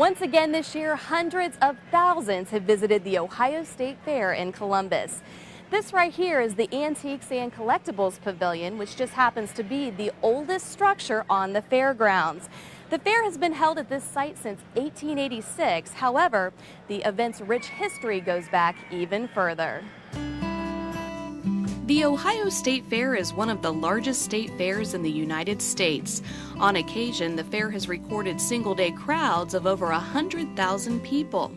Once again this year, hundreds of thousands have visited the Ohio State Fair in Columbus. This right here is the Antiques and Collectibles Pavilion, which just happens to be the oldest structure on the fairgrounds. The fair has been held at this site since 1886. However, the event's rich history goes back even further. The Ohio State Fair is one of the largest state fairs in the United States. On occasion, the fair has recorded single-day crowds of over 100,000 people.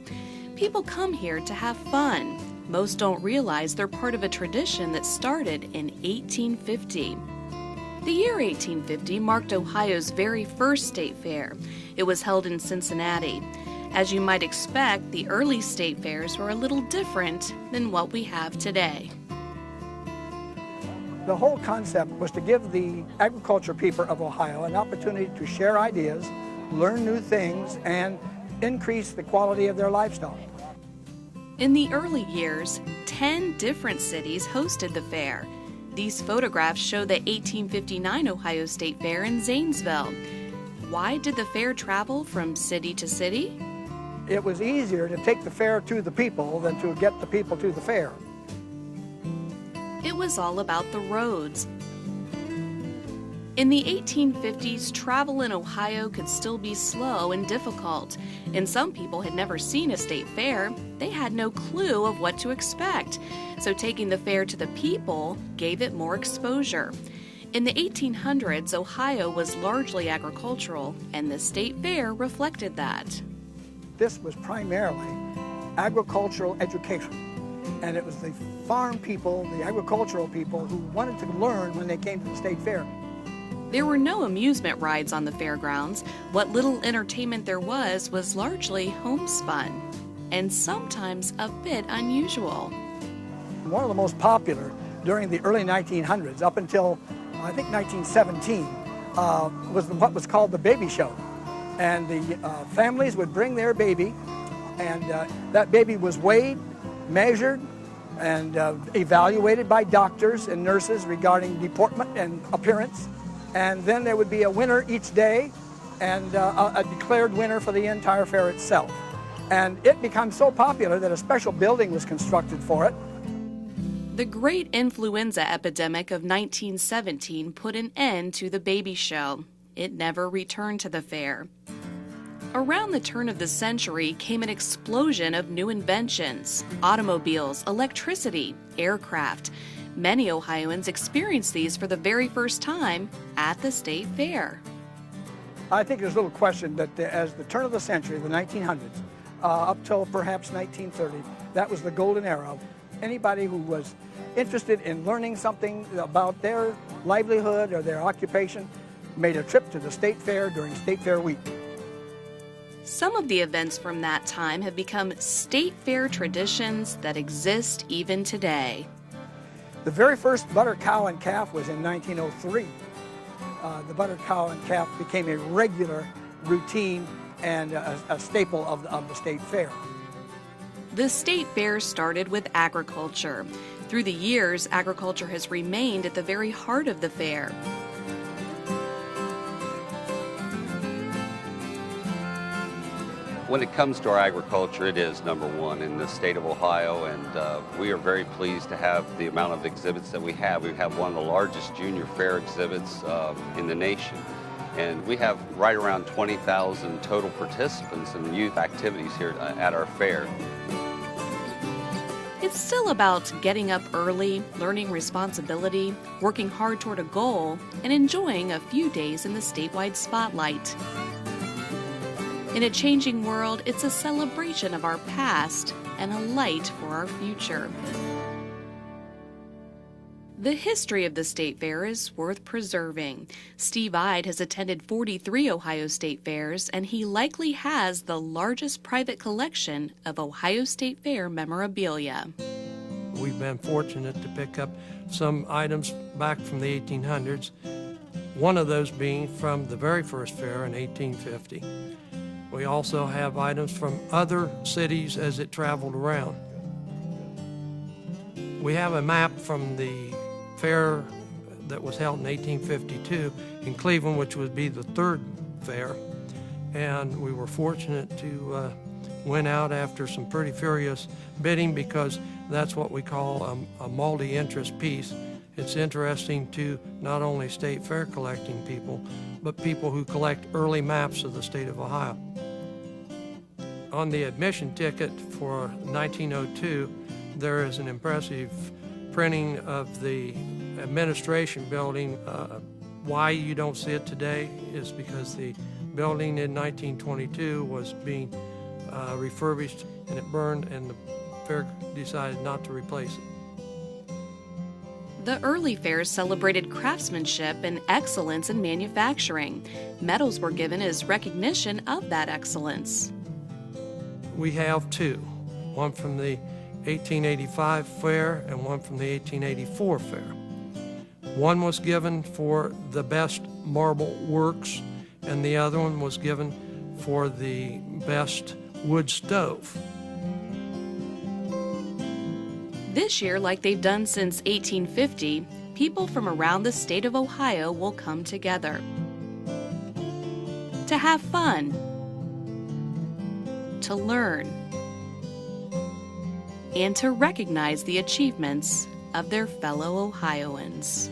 People come here to have fun. Most don't realize they're part of a tradition that started in 1850. The year 1850 marked Ohio's very first state fair. It was held in Cincinnati. As you might expect, the early state fairs were a little different than what we have today. The whole concept was to give the agriculture people of Ohio an opportunity to share ideas, learn new things, and increase the quality of their livestock. In the early years, 10 different cities hosted the fair. These photographs show the 1859 Ohio State Fair in Zanesville. Why did the fair travel from city to city? It was easier to take the fair to the people than to get the people to the fair. It was all about the roads. In the 1850s, travel in Ohio could still be slow and difficult, and some people had never seen a state fair. They had no clue of what to expect, so taking the fair to the people gave it more exposure. In the 1800s, Ohio was largely agricultural, and the state fair reflected that. This was primarily agricultural education. And it was the farm people, the agricultural people, who wanted to learn when they came to the state fair. There were no amusement rides on the fairgrounds. What little entertainment there was largely homespun, and sometimes a bit unusual. One of the most popular during the early 1900s, up until I think 1917, was what was called the baby show. And the families would bring their baby, and that baby was weighed, measured, and evaluated by doctors and nurses regarding deportment and appearance. And then there would be a winner each day and a declared winner for the entire fair itself. And it became so popular that a special building was constructed for it. The great influenza epidemic of 1917 put an end to the baby show. It never returned to the fair. Around the turn of the century came an explosion of new inventions: automobiles, electricity, aircraft. Many Ohioans experienced these for the very first time at the state fair. I think there's little question that as the turn of the century, the 1900s, up till perhaps 1930, that was the golden era of anybody who was interested in learning something about their livelihood or their occupation made a trip to the state fair during State Fair week. Some of the events from that time have become state fair traditions that exist even today. The very first butter cow and calf was in 1903. The butter cow and calf became a regular routine and a staple of the state fair. The state fair started with agriculture. Through the years, agriculture has remained at the very heart of the fair. When it comes to our agriculture, it is number one in the state of Ohio, and we are very pleased to have the amount of exhibits that we have. We have one of the largest junior fair exhibits in the nation, and we have right around 20,000 total participants in youth activities here at our fair. It's still about getting up early, learning responsibility, working hard toward a goal, and enjoying a few days in the statewide spotlight. In a changing world, it's a celebration of our past and a light for our future. The history of the state fair is worth preserving. Steve Ide has attended 43 Ohio State fairs, and he likely has the largest private collection of Ohio State Fair memorabilia. We've been fortunate to pick up some items back from the 1800s, one of those being from the very first fair in 1850. We also have items from other cities as it traveled around. We have a map from the fair that was held in 1852 in Cleveland, which would be the third fair. and we were fortunate to win out after some pretty furious bidding, because that's what we call a multi-interest piece. It's interesting to not only state fair collecting people, but people who collect early maps of the state of Ohio. On the admission ticket for 1902, there is an impressive printing of the administration building. Why you don't see it today is because the building in 1922 was being refurbished and it burned, and the fair decided not to replace it. The early fairs celebrated craftsmanship and excellence in manufacturing. Medals were given as recognition of that excellence. We have two, one from the 1885 fair and one from the 1884 fair. One was given for the best marble works, and the other one was given for the best wood stove. This year, like they've done since 1850, people from around the state of Ohio will come together to have fun, to learn, and to recognize the achievements of their fellow Ohioans.